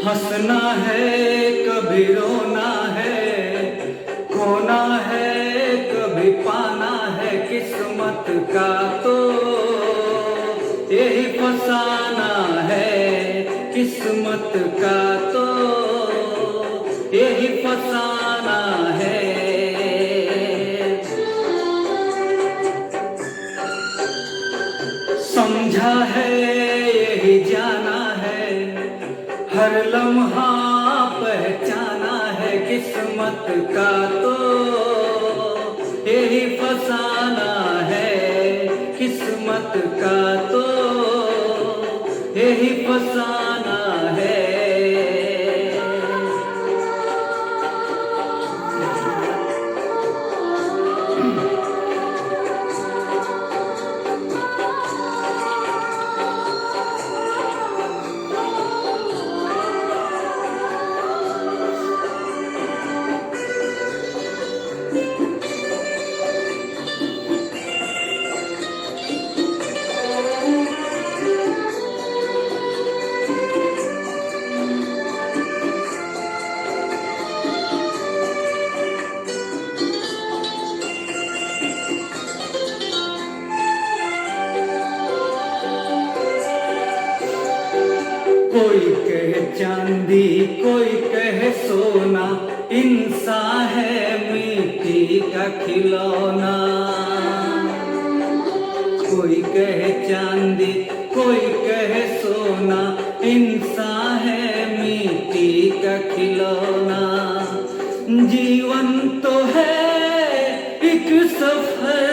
हंसना है कभी रोना है, खोना है कभी पाना है, किस्मत का तो यही फसाना है, किस्मत का तो यही फसाना है। समझा है यही जाना है, हर लम्हा पहचाना है, किस्मत का तो यही फसाना है, किस्मत का तो यही फसाना है। कोई कहे चांदी कोई कहे सोना, इंसान है मिट्टी का खिलौना। कोई कहे चांदी कोई कहे सोना, इंसान है मिट्टी का खिलौना। जीवन तो है एक सफर,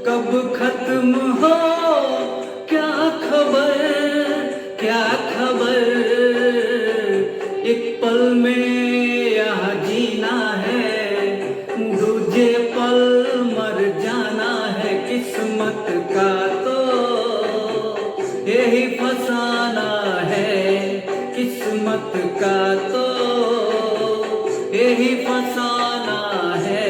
कब खत्म हो क्या खबर, क्या खबर। एक पल में यहाँ जीना है, दूजे पल मर जाना है, किस्मत का तो यही फसाना है, किस्मत का तो यही फसाना है।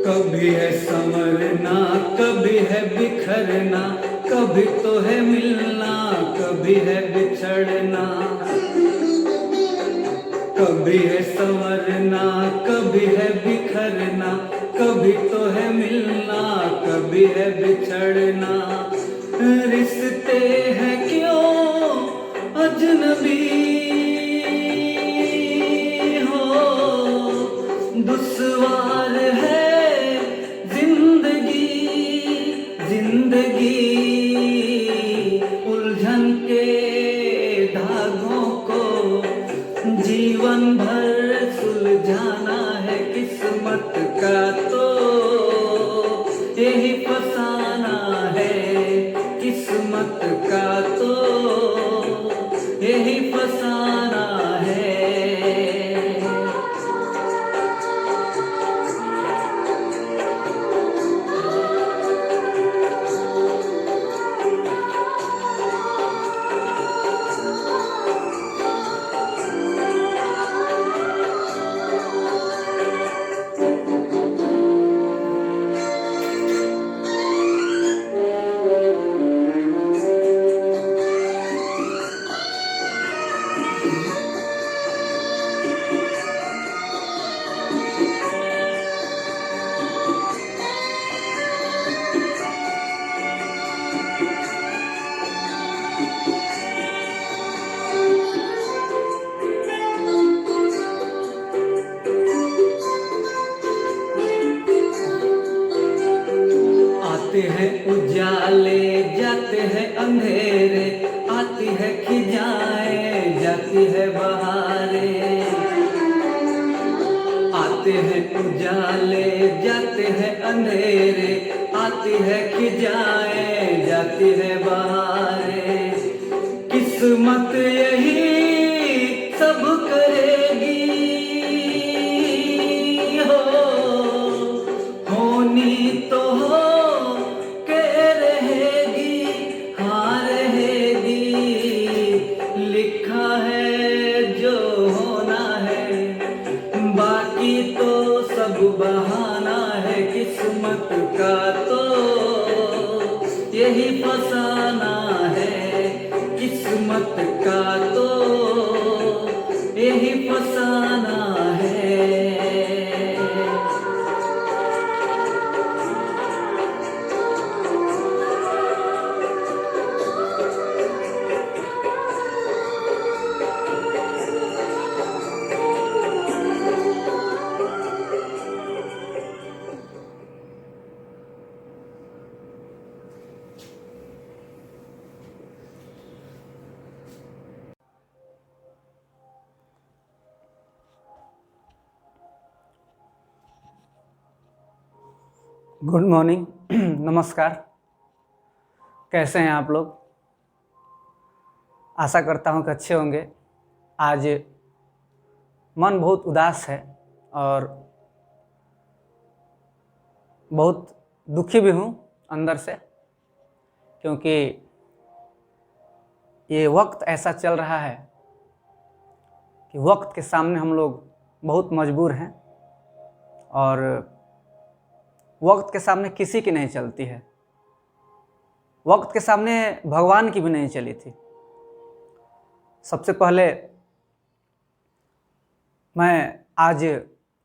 कभी है संवरना कभी है बिखरना, कभी तो है मिलना कभी है बिछड़ना। कभी है संवरना कभी है बिखरना, कभी तो है मिलना कभी है बिछड़ना। रिश्ते हैं क्यों अजनबी हो, दुश्वार है जिंदगी, उलझन के धागों को जीवन भर सुलझाना है, किस्मत का तो यही फसाना है, किस्मत का तो यही फसाना है। आते हैं उजाले जाते हैं अंधेरे, आती है खिजाएं जाती है बहारें। आते हैं उजाले जाते हैं अंधेरे, आती है खिजाएं जाती है बहारें। किस्मत यही सब करेगी हो, होनी तो हो के रहेगी, हाँ रहेगी। लिखा है जो होना है, बाकी तो सब बहाना है। किस्मत का तो यही फसाना है, किस्मत का तो यही फसाना है। गुड मॉर्निंग, नमस्कार। कैसे हैं आप लोग? आशा करता हूं कि अच्छे होंगे। आज मन बहुत उदास है और बहुत दुखी भी हूं अंदर से, क्योंकि ये वक्त ऐसा चल रहा है कि वक्त के सामने हम लोग बहुत मजबूर हैं और वक्त के सामने किसी की नहीं चलती है। वक्त के सामने भगवान की भी नहीं चली थी। सबसे पहले मैं आज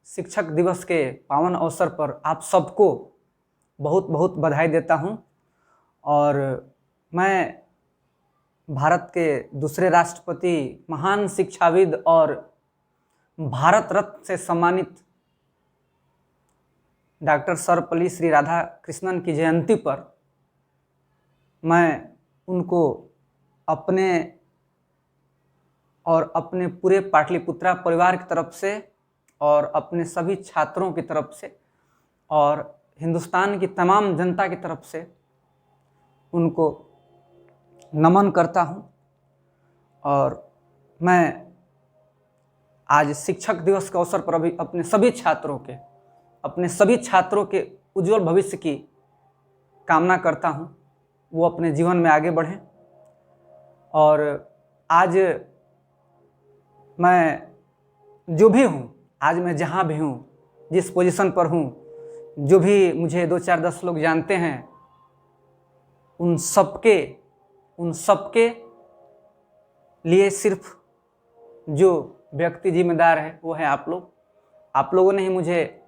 शिक्षक दिवस के पावन अवसर पर आप सबको बहुत बहुत बधाई देता हूं और मैं भारत के दूसरे राष्ट्रपति, महान शिक्षाविद और भारत रत्न से सम्मानित डॉक्टर सर्वपल्ली श्री राधाकृष्णन की जयंती पर मैं उनको अपने और अपने पूरे पाटलिपुत्रा परिवार की तरफ से और अपने सभी छात्रों की तरफ से और हिंदुस्तान की तमाम जनता की तरफ से उनको नमन करता हूं। और मैं आज शिक्षक दिवस के अवसर पर अभी अपने सभी छात्रों के उज्जवल भविष्य की कामना करता हूं, वो अपने जीवन में आगे बढ़ें। और आज मैं जो भी हूं, आज मैं जहां भी हूं, जिस पोजीशन पर हूं, जो भी मुझे 2 4 10 लोग जानते हैं, उन सबके लिए सिर्फ जो व्यक्ति जिम्मेदार है वो है आप लोग। आप लोगों ने ही मुझे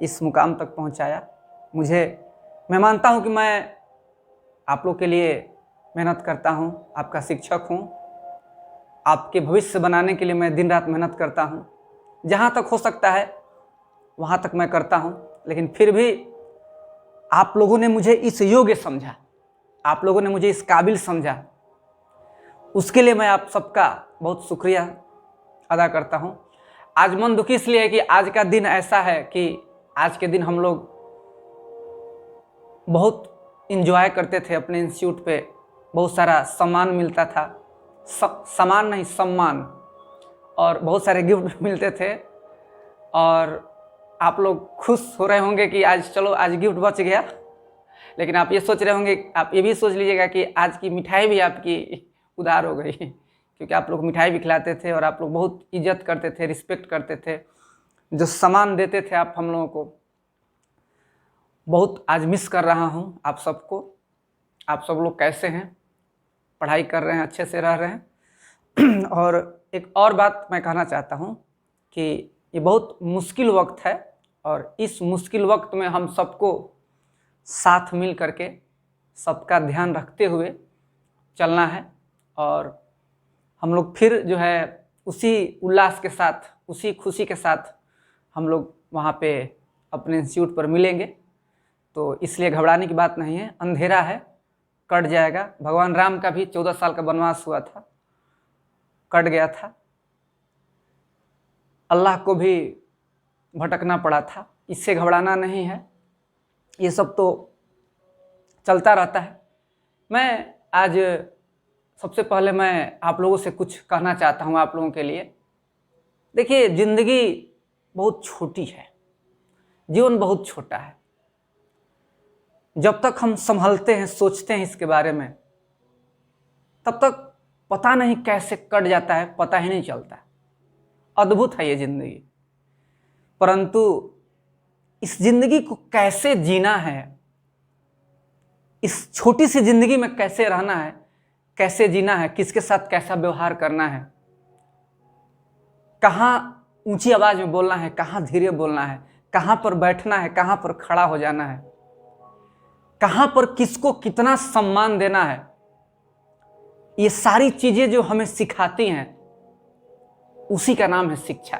इस मुकाम तक पहुंचाया। मैं मानता हूं कि मैं आप लोग के लिए मेहनत करता हूं, आपका शिक्षक हूं। आपके भविष्य बनाने के लिए मैं दिन रात मेहनत करता हूं। जहां तक हो सकता है वहां तक मैं करता हूं, लेकिन फिर भी आप लोगों ने मुझे इस योग्य समझा, आप लोगों ने मुझे इस काबिल समझा, उसके लिए मैं आप सबका बहुत शुक्रिया अदा करता हूं। आज मन दुखी इसलिए है कि आज का दिन ऐसा है कि आज के दिन हम लोग बहुत इंजॉय करते थे। अपने इंस्टीट्यूट पे बहुत सारा सम्मान मिलता था, सम्मान नहीं सम्मान, और बहुत सारे गिफ्ट मिलते थे। और आप लोग खुश हो रहे होंगे कि आज चलो आज गिफ्ट बच गया, लेकिन आप ये सोच रहे होंगे, आप ये भी सोच लीजिएगा कि आज की मिठाई भी आपकी उधार हो गई, क्योंकि आप लोग मिठाई भी खिलाते थे और आप लोग बहुत इज्जत करते थे, रिस्पेक्ट करते थे। जो सामान देते थे आप हम लोगों को, बहुत आज मिस कर रहा हूँ आप सबको। आप सब लोग कैसे हैं? पढ़ाई कर रहे हैं, अच्छे से रह रहे हैं? और एक और बात मैं कहना चाहता हूँ कि ये बहुत मुश्किल वक्त है और इस मुश्किल वक्त में हम सबको साथ मिल करके सबका ध्यान रखते हुए चलना है। और हम लोग फिर जो है उसी उल्लास के साथ, उसी खुशी के साथ हम लोग वहाँ पे अपने इंस्टीट्यूट पर मिलेंगे। तो इसलिए घबराने की बात नहीं है। अंधेरा है, कट जाएगा। भगवान राम का भी 14 साल का वनवास हुआ था, कट गया था। अल्लाह को भी भटकना पड़ा था, इससे घबराना नहीं है। ये सब तो चलता रहता है। मैं आज सबसे पहले मैं आप लोगों से कुछ कहना चाहता हूँ आप लोगों के लिए। देखिए, जिंदगी बहुत छोटी है, जीवन बहुत छोटा है। जब तक हम संभलते हैं, सोचते हैं इसके बारे में, तब तक पता नहीं कैसे कट जाता है, पता ही नहीं चलता। अद्भुत है ये जिंदगी। परंतु इस जिंदगी को कैसे जीना है, इस छोटी सी जिंदगी में कैसे रहना है, कैसे जीना है, किसके साथ कैसा व्यवहार करना है, कहाँ ऊंची आवाज में बोलना है, कहाँ धीरे बोलना है, कहाँ पर बैठना है, कहाँ पर खड़ा हो जाना है, कहाँ पर किसको कितना सम्मान देना है, ये सारी चीजें जो हमें सिखाती हैं, उसी का नाम है शिक्षा,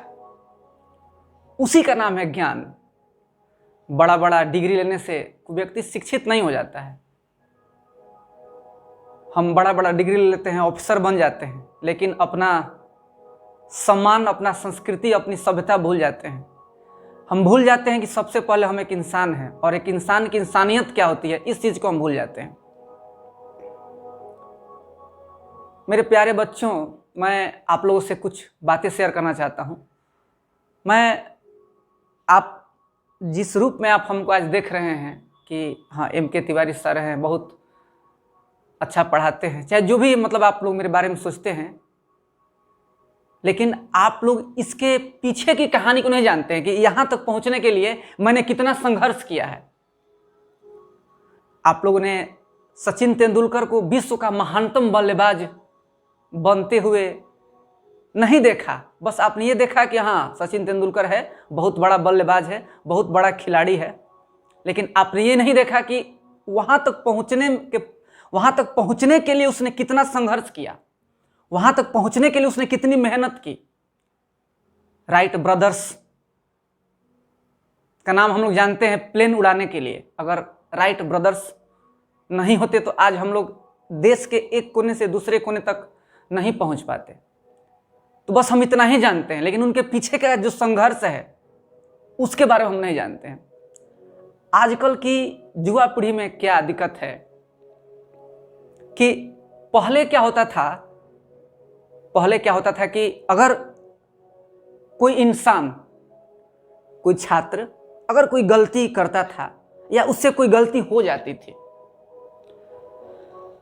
उसी का नाम है ज्ञान। बड़ा बड़ा डिग्री लेने से कोई व्यक्ति शिक्षित नहीं हो जाता है। हम बड़ा बड़ा डिग्री ले लेते हैं, ऑफिसर बन जाते हैं, लेकिन अपना सम्मान, अपना संस्कृति, अपनी सभ्यता भूल जाते हैं। हम भूल जाते हैं कि सबसे पहले हम एक इंसान हैं, और एक इंसान की इंसानियत क्या होती है, इस चीज को हम भूल जाते हैं। मेरे प्यारे बच्चों, मैं आप लोगों से कुछ बातें शेयर करना चाहता हूं। आप जिस रूप में आप हमको आज देख रहे हैं कि हाँ, MK तिवारी सर हैं, बहुत अच्छा पढ़ाते हैं, चाहे जो भी मतलब आप लोग मेरे बारे में सोचते हैं, लेकिन आप लोग इसके पीछे की कहानी को नहीं जानते हैं कि यहां तक पहुंचने के लिए मैंने कितना संघर्ष किया है। आप लोगों ने सचिन तेंदुलकर को विश्व का महानतम बल्लेबाज बनते हुए नहीं देखा। बस आपने ये देखा कि हाँ, सचिन तेंदुलकर है, बहुत बड़ा बल्लेबाज है, बहुत बड़ा खिलाड़ी है, लेकिन आपने ये नहीं देखा कि वहां तक पहुंचने के लिए उसने कितना संघर्ष किया, वहां तक पहुंचने के लिए उसने कितनी मेहनत की। राइट ब्रदर्स का नाम हम लोग जानते हैं प्लेन उड़ाने के लिए। अगर राइट ब्रदर्स नहीं होते तो आज हम लोग देश के एक कोने से दूसरे कोने तक नहीं पहुंच पाते। तो बस हम इतना ही जानते हैं, लेकिन उनके पीछे का जो संघर्ष है उसके बारे में हम नहीं जानते हैं। आजकल की युवा पीढ़ी में क्या दिक्कत है कि पहले क्या होता था कि अगर कोई इंसान, कोई छात्र अगर कोई गलती करता था या उससे कोई गलती हो जाती थी,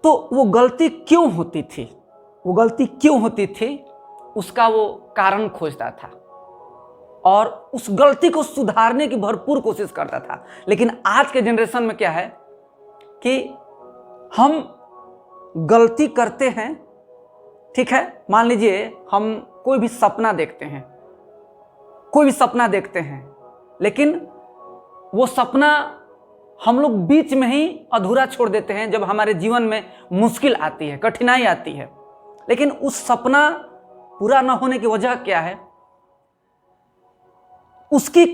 तो वो गलती क्यों होती थी उसका वो कारण खोजता था और उस गलती को सुधारने की भरपूर कोशिश करता था। लेकिन आज के जनरेशन में क्या है कि हम गलती करते हैं, ठीक है, मान लीजिए हम कोई भी सपना देखते हैं, लेकिन वो सपना हम लोग बीच में ही अधूरा छोड़ देते हैं जब हमारे जीवन में मुश्किल आती है, कठिनाई आती है। लेकिन उस सपना पूरा न होने की वजह क्या है, उसकी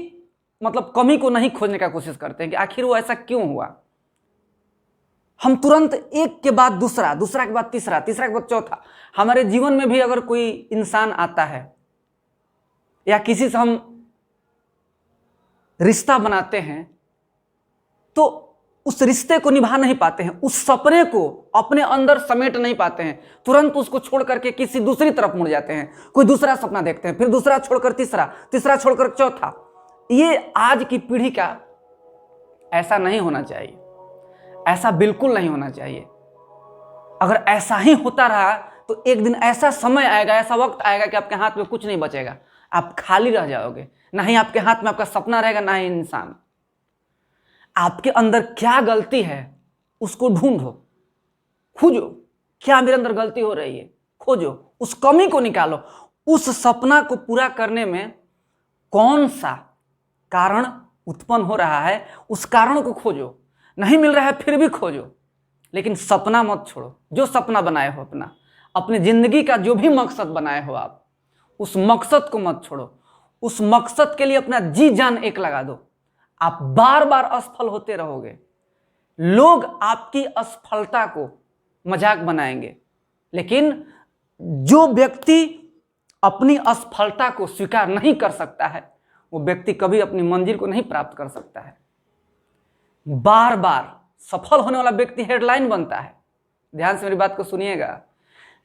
मतलब कमी को नहीं खोजने का कोशिश करते हैं कि आखिर वो ऐसा क्यों हुआ। हम तुरंत एक के बाद दूसरा के बाद तीसरा के बाद चौथा, हमारे जीवन में भी अगर कोई इंसान आता है या किसी से हम रिश्ता बनाते हैं तो उस रिश्ते को निभा नहीं पाते हैं, उस सपने को अपने अंदर समेट नहीं पाते हैं, तुरंत उसको छोड़ करके किसी दूसरी तरफ मुड़ जाते हैं, कोई दूसरा सपना देखते हैं, फिर दूसरा छोड़कर तीसरा छोड़कर चौथा। ये आज की पीढ़ी का ऐसा नहीं होना चाहिए, ऐसा बिल्कुल नहीं होना चाहिए। अगर ऐसा ही होता रहा तो एक दिन ऐसा समय आएगा, ऐसा वक्त आएगा कि आपके हाथ में कुछ नहीं बचेगा, आप खाली रह जाओगे। ना ही आपके हाथ में आपका सपना रहेगा, ना ही इंसान। आपके अंदर क्या गलती है उसको ढूंढो, खोजो, क्या मेरे अंदर गलती हो रही है, खोजो, उस कमी को निकालो, उस सपना को पूरा करने में कौन सा कारण उत्पन्न हो रहा है, उस कारण को खोजो। नहीं मिल रहा है फिर भी खोजो, लेकिन सपना मत छोड़ो। जो सपना बनाए हो, अपने जिंदगी का जो भी मकसद बनाए हो आप, उस मकसद को मत छोड़ो। उस मकसद के लिए अपना जी जान एक लगा दो। आप बार बार असफल होते रहोगे। लोग आपकी असफलता को मजाक बनाएंगे, लेकिन जो व्यक्ति अपनी असफलता को स्वीकार नहीं कर सकता है, वो व्यक्ति कभी अपनी मंजिल को नहीं प्राप्त कर सकता है। बार बार सफल होने वाला व्यक्ति हेडलाइन बनता है। ध्यान से मेरी बात को सुनिएगा।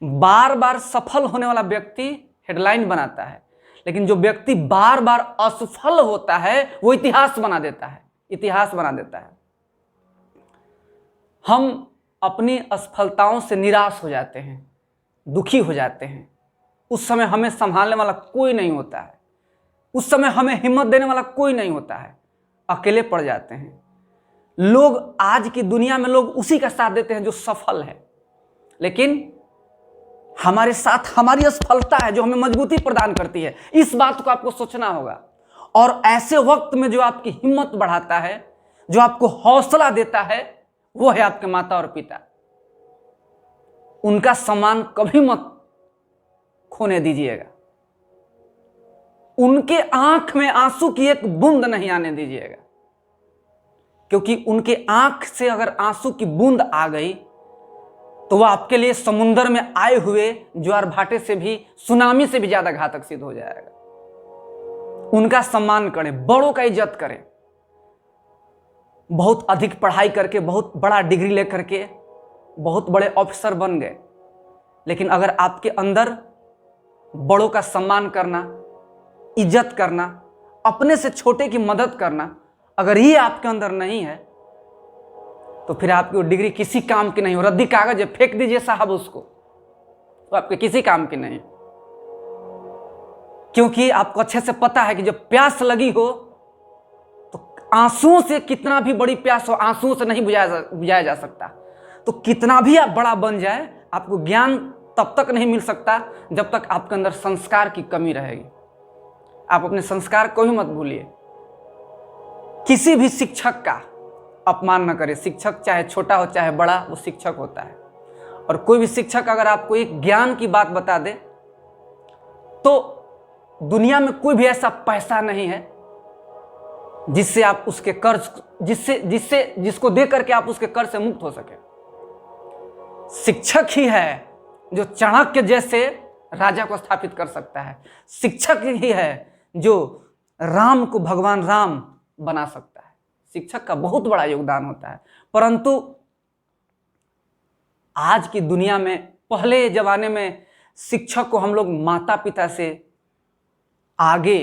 बार बार सफल होने वाला व्यक्ति हेडलाइन बनाता है, लेकिन जो व्यक्ति बार बार असफल होता है वो इतिहास बना देता है, इतिहास बना देता है। हम अपनी असफलताओं से निराश हो जाते हैं, दुखी हो जाते हैं। उस समय हमें संभालने वाला कोई नहीं होता है, उस समय हमें हिम्मत देने वाला कोई नहीं होता है, अकेले पड़ जाते हैं। लोग आज की दुनिया में लोग उसी का साथ देते हैं जो सफल है, लेकिन हमारे साथ हमारी असफलता है जो हमें मजबूती प्रदान करती है। इस बात को आपको सोचना होगा। और ऐसे वक्त में जो आपकी हिम्मत बढ़ाता है, जो आपको हौसला देता है, वो है आपके माता और पिता। उनका सम्मान कभी मत खोने दीजिएगा। उनके आंख में आंसू की एक बूंद नहीं आने दीजिएगा, क्योंकि उनके आंख से अगर आंसू की बूंद आ गई तो वह आपके लिए समुद्र में आए हुए ज्वार भाटे से भी, सुनामी से भी ज्यादा घातक सिद्ध हो जाएगा। उनका सम्मान करें, बड़ों का इज्जत करें। बहुत अधिक पढ़ाई करके, बहुत बड़ा डिग्री लेकर के बहुत बड़े ऑफिसर बन गए, लेकिन अगर आपके अंदर बड़ों का सम्मान करना, इज्जत करना, अपने से छोटे की मदद करना, अगर ये आपके अंदर नहीं है तो फिर आपकी वो डिग्री किसी काम की नहीं हो। रद्दी कागज है, फेंक दीजिए साहब उसको, तो आपके किसी काम की नहीं। क्योंकि आपको अच्छे से पता है कि जब प्यास लगी हो तो आंसुओं से, कितना भी बड़ी प्यास हो, आंसुओं से नहीं बुझाया जा सकता। तो कितना भी आप बड़ा बन जाए, आपको ज्ञान तब तक नहीं मिल सकता जब तक आपके अंदर संस्कार की कमी रहेगी। आप अपने संस्कार को भी मत भूलिए। किसी भी शिक्षक का अपमान न करें। शिक्षक चाहे छोटा हो चाहे बड़ा, वो शिक्षक होता है। और कोई भी शिक्षक अगर आपको एक ज्ञान की बात बता दे, तो दुनिया में कोई भी ऐसा पैसा नहीं है जिससे आप उसके कर्ज, जिसको दे करके आप उसके कर्ज से मुक्त हो सके। शिक्षक ही है जो चाणक्य जैसे राजा को स्थापित कर सकता है। शिक्षक ही है जो राम को भगवान राम बना सकता है। शिक्षक का बहुत बड़ा योगदान होता है। परंतु आज की दुनिया में, पहले जमाने में शिक्षक को हम लोग माता पिता से आगे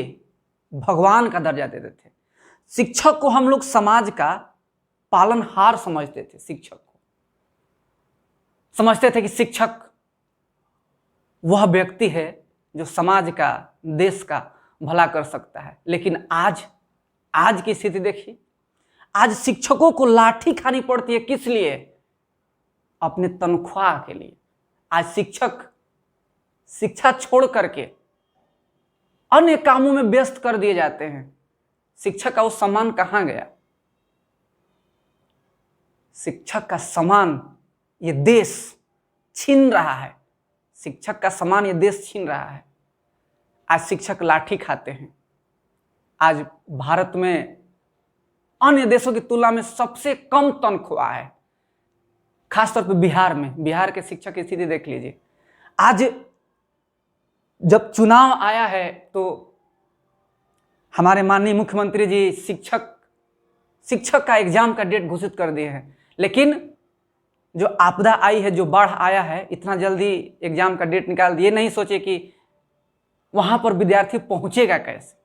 भगवान का दर्जा देते थे। शिक्षक को हम लोग समाज का पालनहार समझते थे। शिक्षक को समझते थे कि शिक्षक वह व्यक्ति है जो समाज का, देश का भला कर सकता है। लेकिन आज की स्थिति देखिए। आज शिक्षकों को लाठी खानी पड़ती है। किस लिए? अपने तनख्वाह के लिए। आज शिक्षक शिक्षा छोड़ करके अन्य कामों में व्यस्त कर दिए जाते हैं। शिक्षक का वो सम्मान कहां गया? शिक्षक का सम्मान ये देश छीन रहा है। शिक्षक का सम्मान ये देश छीन रहा है। आज शिक्षक लाठी खाते हैं। आज भारत में अन्य देशों की तुलना में सबसे कम तनख्वाह है, खासतौर पर बिहार में। बिहार के शिक्षक की स्थिति देख लीजिए। आज जब चुनाव आया है तो हमारे माननीय मुख्यमंत्री जी शिक्षक का एग्जाम का डेट घोषित कर दिए हैं, लेकिन जो आपदा आई है, जो बाढ़ आया है, इतना जल्दी एग्जाम का डेट निकाल दिए। नहीं सोचे कि वहां पर विद्यार्थी पहुंचेगा कैसे।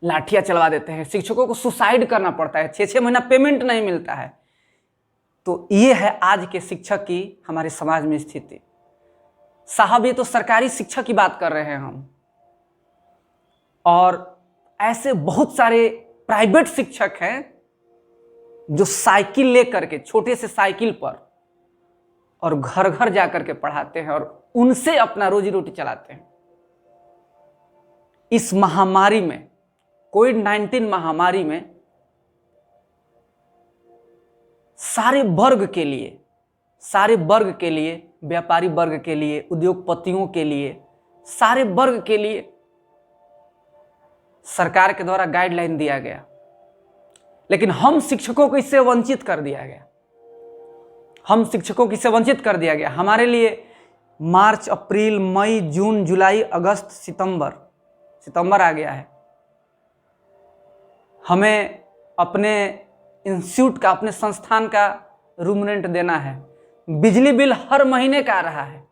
लाठियां चलवा देते हैं। शिक्षकों को सुसाइड करना पड़ता है। 6-6 महीना पेमेंट नहीं मिलता है। तो ये है आज के शिक्षक की हमारे समाज में स्थिति। साहब, ये तो सरकारी शिक्षा की बात कर रहे हैं हम, और ऐसे बहुत सारे प्राइवेट शिक्षक हैं जो साइकिल लेकर के, छोटे से साइकिल पर, और घर घर जाकर के पढ़ाते हैं और उनसे अपना रोजी रोटी चलाते हैं। इस महामारी में, कोविड-19 महामारी में, सारे वर्ग के लिए, व्यापारी वर्ग के लिए, उद्योगपतियों के लिए, सारे वर्ग के लिए सरकार के द्वारा गाइडलाइन दिया गया, लेकिन हम शिक्षकों को इससे वंचित कर दिया गया। हम शिक्षकों को इससे वंचित कर दिया गया। हमारे लिए मार्च, अप्रैल, मई, जून, जुलाई, अगस्त, सितंबर आ गया है। हमें अपने इंस्टीट्यूट का, अपने संस्थान का रूम रेंट देना है। बिजली बिल हर महीने का आ रहा है,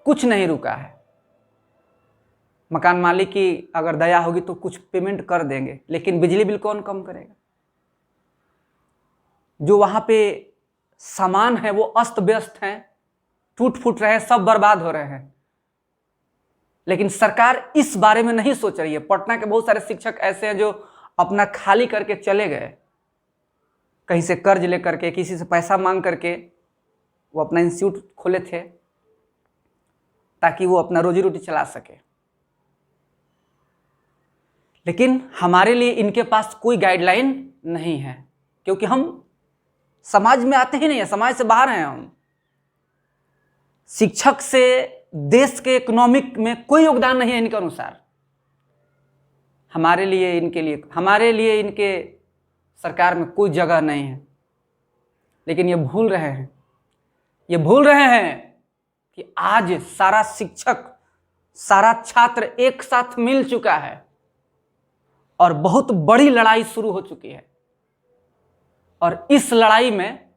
कुछ नहीं रुका है। मकान मालिक की अगर दया होगी तो कुछ पेमेंट कर देंगे, लेकिन बिजली बिल कौन कम करेगा? जो वहां पे सामान है वो अस्त व्यस्त हैं, टूट फूट रहे हैं, सब बर्बाद हो रहे हैं, लेकिन सरकार इस बारे में नहीं सोच रही है। पटना के बहुत सारे शिक्षक ऐसे हैं जो अपना खाली करके चले गए, कहीं से कर्ज लेकर के, किसी से पैसा मांग करके वो अपना इंस्टीट्यूट खोले थे ताकि वो अपना रोजी रोटी चला सके। लेकिन हमारे लिए इनके पास कोई गाइडलाइन नहीं है, क्योंकि हम समाज में आते ही नहीं है, समाज से बाहर हैं हम। शिक्षक से देश के इकोनॉमिक में कोई योगदान नहीं है इनके अनुसार। हमारे लिए इनके सरकार में कोई जगह नहीं है। लेकिन ये भूल रहे हैं कि आज सारा शिक्षक, सारा छात्र एक साथ मिल चुका है और बहुत बड़ी लड़ाई शुरू हो चुकी है। और इस लड़ाई में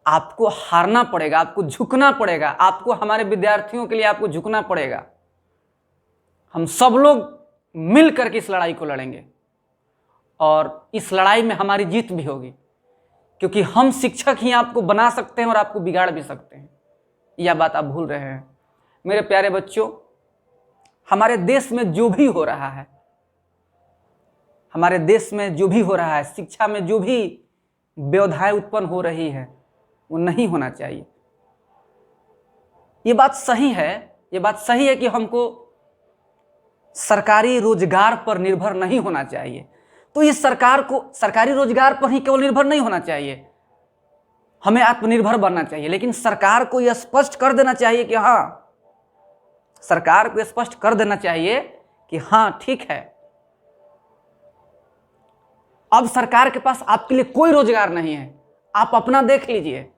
आपको हारना पड़ेगा, आपको झुकना पड़ेगा, आपको हमारे विद्यार्थियों के लिए आपको झुकना पड़ेगा। हम सब लोग मिल करके इस लड़ाई को लड़ेंगे और इस लड़ाई में हमारी जीत भी होगी, क्योंकि हम शिक्षक ही आपको बना सकते हैं और आपको बिगाड़ भी सकते हैं। यह बात आप भूल रहे हैं। मेरे प्यारे बच्चों, हमारे देश में जो भी हो रहा है, शिक्षा में जो भी व्यवधाएं उत्पन्न हो रही है, वो नहीं होना चाहिए। ये बात सही है कि हमको सरकारी रोजगार पर निर्भर नहीं होना चाहिए। तो इस सरकार को सरकारी रोजगार पर ही केवल निर्भर नहीं होना चाहिए, हमें आत्मनिर्भर बनना चाहिए। लेकिन सरकार को यह स्पष्ट कर देना चाहिए कि हाँ ठीक है, अब सरकार के पास आपके लिए कोई रोजगार नहीं है, आप अपना देख लीजिए,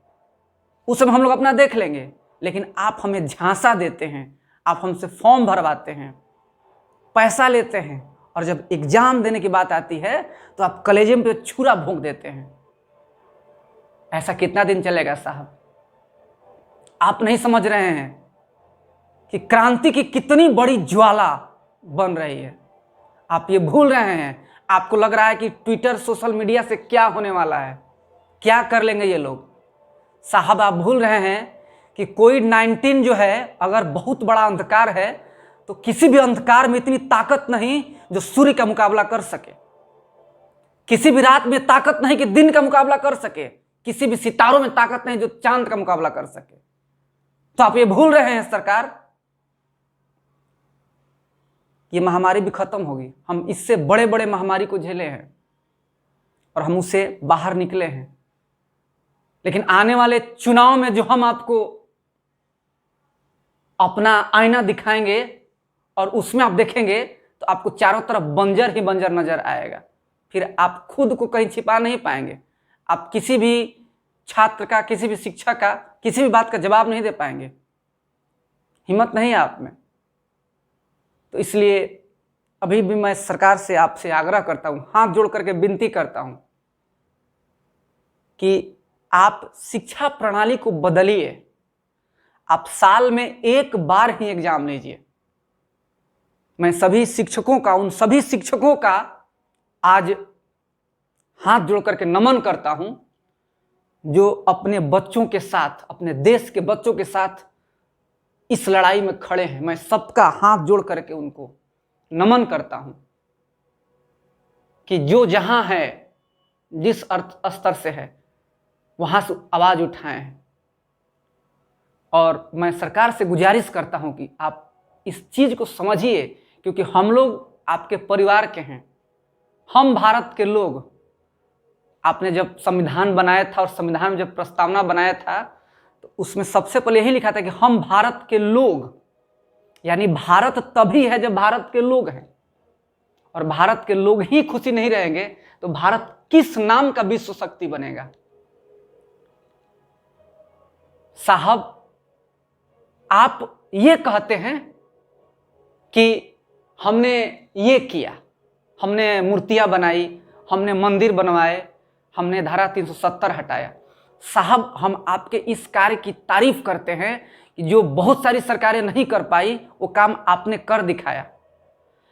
उस समय हम लोग अपना देख लेंगे। लेकिन आप हमें झांसा देते हैं, आप हमसे फॉर्म भरवाते हैं, पैसा लेते हैं, और जब एग्जाम देने की बात आती है तो आप कलेजे पे छुरा भोंक देते हैं। ऐसा कितना दिन चलेगा साहब? आप नहीं समझ रहे हैं कि क्रांति की कितनी बड़ी ज्वाला बन रही है। आप ये भूल रहे हैं। आपको लग रहा है कि ट्विटर, सोशल मीडिया से क्या होने वाला है, क्या कर लेंगे ये लोग। साहब आप भूल रहे हैं कि कोविड-19 जो है, अगर बहुत बड़ा अंधकार है तो किसी भी अंधकार में इतनी ताकत नहीं जो सूर्य का मुकाबला कर सके, किसी भी रात में ताकत नहीं कि दिन का मुकाबला कर सके, किसी भी सितारों में ताकत नहीं जो चांद का मुकाबला कर सके। तो आप ये भूल रहे हैं सरकार, ये महामारी भी खत्म होगी। हम इससे बड़े बड़े महामारी को झेले हैं और हम उससे बाहर निकले हैं। लेकिन आने वाले चुनाव में जो हम आपको अपना आईना दिखाएंगे और उसमें आप देखेंगे तो आपको चारों तरफ बंजर ही बंजर नजर आएगा। फिर आप खुद को कहीं छिपा नहीं पाएंगे। आप किसी भी छात्र का, किसी भी शिक्षक का, किसी भी बात का जवाब नहीं दे पाएंगे। हिम्मत नहीं है आप में। तो इसलिए अभी भी मैं सरकार से, आपसे आग्रह करता हूं, हाथ जोड़ करके विनती करता हूं कि आप शिक्षा प्रणाली को बदलिए। आप साल में एक बार ही एग्जाम लीजिए। मैं सभी शिक्षकों का, उन सभी शिक्षकों का आज हाथ जोड़ करके नमन करता हूं जो अपने बच्चों के साथ, अपने देश के बच्चों के साथ इस लड़ाई में खड़े हैं। मैं सबका हाथ जोड़ करके उनको नमन करता हूं कि जो जहां है, जिस स्तर से है, वहां से आवाज उठाएं। और मैं सरकार से गुजारिश करता हूं कि आप इस चीज को समझिए, क्योंकि हम लोग आपके परिवार के हैं, हम भारत के लोग। आपने जब संविधान बनाया था और संविधान में जब प्रस्तावना बनाया था तो उसमें सबसे पहले यही लिखा था कि हम भारत के लोग। यानी भारत तभी है जब भारत के लोग हैं, और भारत के लोग ही खुशी नहीं रहेंगे तो भारत किस नाम का विश्व शक्ति बनेगा। साहब, आप ये कहते हैं कि हमने ये किया, हमने मूर्तियां बनाई, हमने मंदिर बनवाए, हमने धारा 370 हटाया। साहब, हम आपके इस कार्य की तारीफ करते हैं कि जो बहुत सारी सरकारें नहीं कर पाई वो काम आपने कर दिखाया।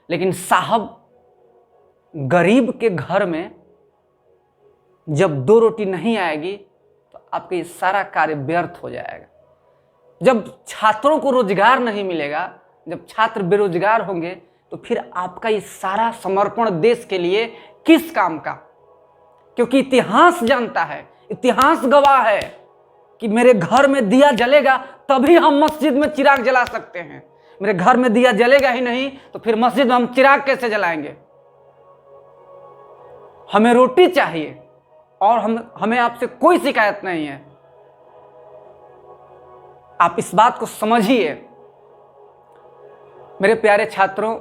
लेकिन साहब, गरीब के घर में जब 2 रोटी नहीं आएगी तो आपका ये सारा कार्य व्यर्थ हो जाएगा। जब छात्रों को रोजगार नहीं मिलेगा, जब छात्र बेरोजगार होंगे तो फिर आपका ये सारा समर्पण देश के लिए किस काम का? क्योंकि इतिहास जानता है, इतिहास गवाह है कि मेरे घर में दिया जलेगा तभी हम मस्जिद में चिराग जला सकते हैं। मेरे घर में दिया जलेगा ही नहीं तो फिर मस्जिद में हम चिराग कैसे जलाएंगे? हमें रोटी चाहिए और हमें आपसे कोई शिकायत नहीं है। आप इस बात को समझिए। मेरे प्यारे छात्रों,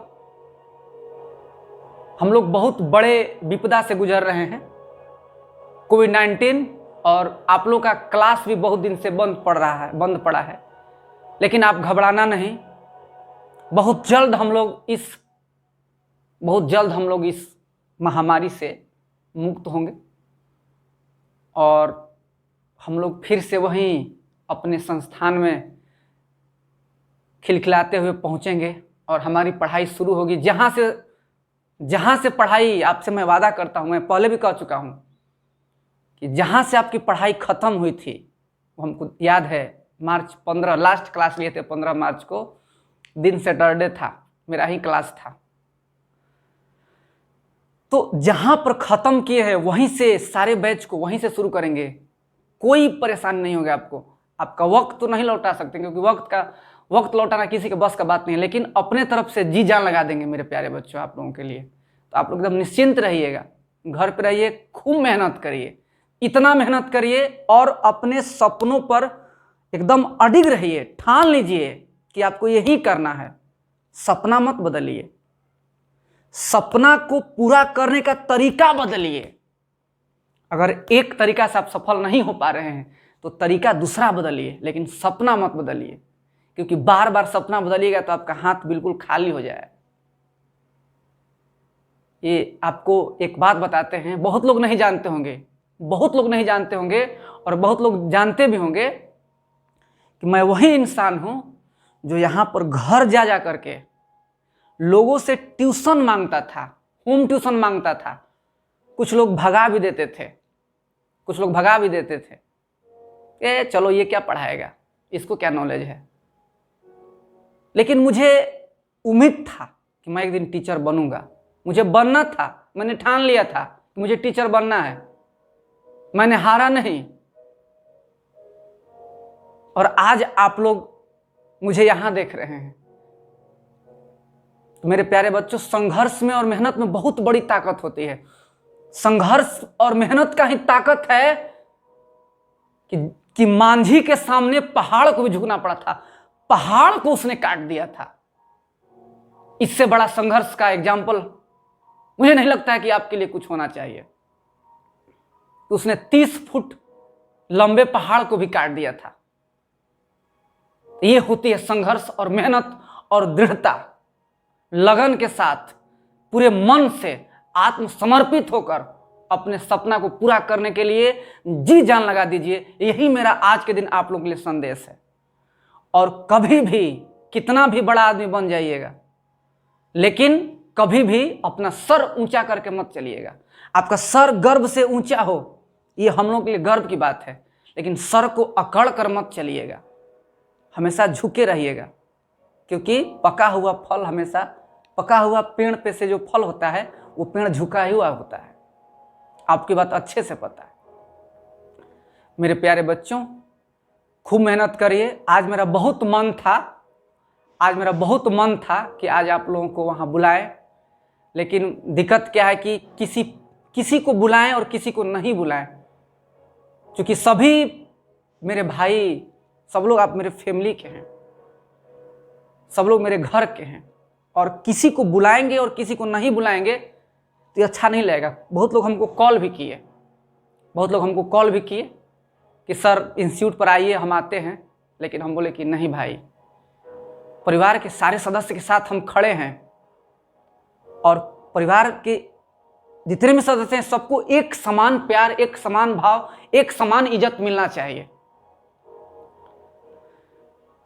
हम लोग बहुत बड़े विपदा से गुजर रहे हैं, कोविड-19, और आप लोग का क्लास भी बहुत दिन से बंद पड़ा है। लेकिन आप घबराना नहीं, बहुत जल्द हम लोग इस महामारी से मुक्त होंगे और हम लोग फिर से वहीं अपने संस्थान में खिलखिलाते हुए पहुंचेंगे और हमारी पढ़ाई शुरू होगी। जहां से पढ़ाई, आपसे मैं वादा करता हूं, मैं पहले भी कह चुका हूं कि जहां से आपकी पढ़ाई खत्म हुई थी, वो हमको याद है, मार्च 15 लास्ट क्लास लिए थे, 15 मार्च को, दिन सैटरडे था, मेरा ही क्लास था। तो जहां पर खत्म किए हैं वहीं से सारे बैच को वहीं से शुरू करेंगे। कोई परेशानी नहीं होगा आपको। आपका वक्त तो नहीं लौटा सकते क्योंकि वक्त लौटाना किसी के बस का बात नहीं है, लेकिन अपने तरफ से जी जान लगा देंगे मेरे प्यारे बच्चों आप लोगों के लिए। तो आप लोग एकदम निश्चिंत रहिएगा, घर पे रहिए, खूब मेहनत करिए, इतना मेहनत करिए और अपने सपनों पर एकदम अडिग रहिए। ठान लीजिए कि आपको यही करना है। सपना मत बदलिए, सपना को पूरा करने का तरीका बदलिए। अगर एक तरीका से आप सफल नहीं हो पा रहे हैं तो तरीका दूसरा बदलिए, लेकिन सपना मत बदलिए, क्योंकि बार बार सपना बदलिएगा तो आपका हाथ बिल्कुल खाली हो जाए। ये आपको एक बात बताते हैं, बहुत लोग नहीं जानते होंगे और बहुत लोग जानते भी होंगे कि मैं वही इंसान हूं जो यहां पर घर जा करके लोगों से ट्यूशन मांगता था, होम ट्यूशन मांगता था। कुछ लोग भगा भी देते थे, चलो ये क्या पढ़ाएगा, इसको क्या नॉलेज है। लेकिन मुझे उम्मीद था कि मैं एक दिन टीचर बनूंगा, मुझे बनना था, मैंने ठान लिया था कि मुझे टीचर बनना है। मैंने हारा नहीं, और आज आप लोग मुझे यहां देख रहे हैं। तो मेरे प्यारे बच्चों, संघर्ष में और मेहनत में बहुत बड़ी ताकत होती है। संघर्ष और मेहनत का ही ताकत है कि मांझी के सामने पहाड़ को भी झुकना पड़ा था, पहाड़ को उसने काट दिया था। इससे बड़ा संघर्ष का एग्जाम्पल मुझे नहीं लगता है कि आपके लिए कुछ होना चाहिए। उसने 30 फुट लंबे पहाड़ को भी काट दिया था। यह होती है संघर्ष और मेहनत और दृढ़ता। लगन के साथ, पूरे मन से आत्मसमर्पित होकर अपने सपना को पूरा करने के लिए जी जान लगा दीजिए। यही मेरा आज के दिन आप लोगों के लिए संदेश है। और कभी भी कितना भी बड़ा आदमी बन जाइएगा, लेकिन कभी भी अपना सर ऊंचा करके मत चलिएगा। आपका सर गर्व से ऊंचा हो, ये हम लोगों के लिए गर्व की बात है, लेकिन सर को अकड़ कर मत चलिएगा। हमेशा झुके रहिएगा, क्योंकि पका हुआ पेड़ पे से जो फल होता है वो पेड़ झुका हुआ होता है। आपकी बात अच्छे से पता है। मेरे प्यारे बच्चों, खूब मेहनत करिए। आज मेरा बहुत मन था कि आज आप लोगों को वहाँ बुलाएं, लेकिन दिक्कत क्या है कि किसी को बुलाएं और किसी को नहीं बुलाएं, क्योंकि सभी मेरे भाई, सब लोग आप मेरे फैमिली के हैं। सब लोग मेरे घर के हैं, और किसी को बुलाएंगे और किसी को नहीं बुलाएंगे तो ये अच्छा नहीं लगेगा। बहुत लोग हमको कॉल भी किए कि सर इंस्टीट्यूट पर आइए, हम आते हैं। लेकिन हम बोले कि नहीं भाई, परिवार के सारे सदस्य के साथ हम खड़े हैं, और परिवार के जितने भी सदस्य हैं सबको एक समान प्यार, एक समान भाव, एक समान इज्जत मिलना चाहिए।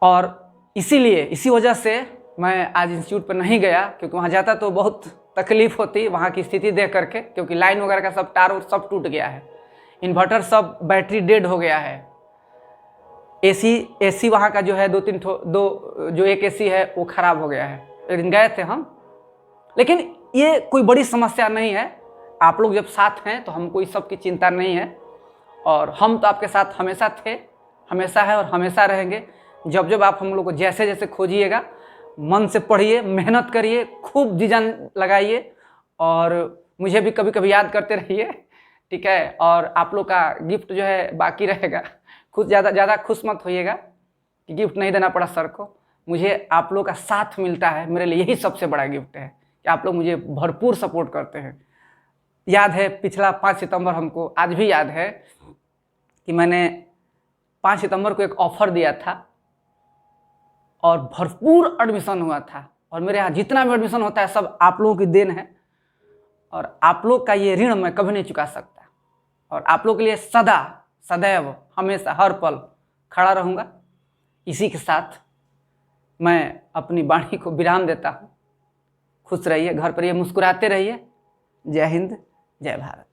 और इसीलिए इसी वजह से मैं आज इंस्टीट्यूट पर नहीं गया, क्योंकि वहाँ जाता तो बहुत तकलीफ होती वहाँ की स्थिति देख करके, क्योंकि लाइन वगैरह का सब तार सब टूट गया है, इन्वर्टर सब बैटरी डेड हो गया है, एसी वहाँ का जो है जो एक एसी है वो खराब हो गया है। एक दिन गए थे हम, लेकिन ये कोई बड़ी समस्या नहीं है। आप लोग जब साथ हैं तो हमको इस सब की चिंता नहीं है, और हम तो आपके साथ हमेशा थे, हमेशा है और हमेशा रहेंगे। जब जब आप हम लोग को जैसे जैसे खोजिएगा, मन से पढ़िए, मेहनत करिए, खूब जी जान लगाइए, और मुझे भी कभी कभी याद करते रहिए, ठीक है। और आप लोग का गिफ्ट जो है बाकी रहेगा, खुद ज़्यादा खुश मत होइएगा कि गिफ्ट नहीं देना पड़ा सर को। मुझे आप लोग का साथ मिलता है, मेरे लिए यही सबसे बड़ा गिफ्ट है कि आप लोग मुझे भरपूर सपोर्ट करते हैं। याद है पिछला 5 सितंबर, हमको आज भी याद है कि मैंने 5 सितंबर को एक ऑफ़र दिया था और भरपूर एडमिशन हुआ था, और मेरे यहाँ जितना भी एडमिशन होता है सब आप लोगों की देन है, और आप लोग का ये ऋण मैं कभी नहीं चुका सकता, और आप लोग के लिए सदैव हमेशा हर पल खड़ा रहूँगा। इसी के साथ मैं अपनी वाणी को विराम देता हूँ। खुश रहिए, घर पर रहिए, मुस्कुराते रहिए। जय हिंद, जय भारत।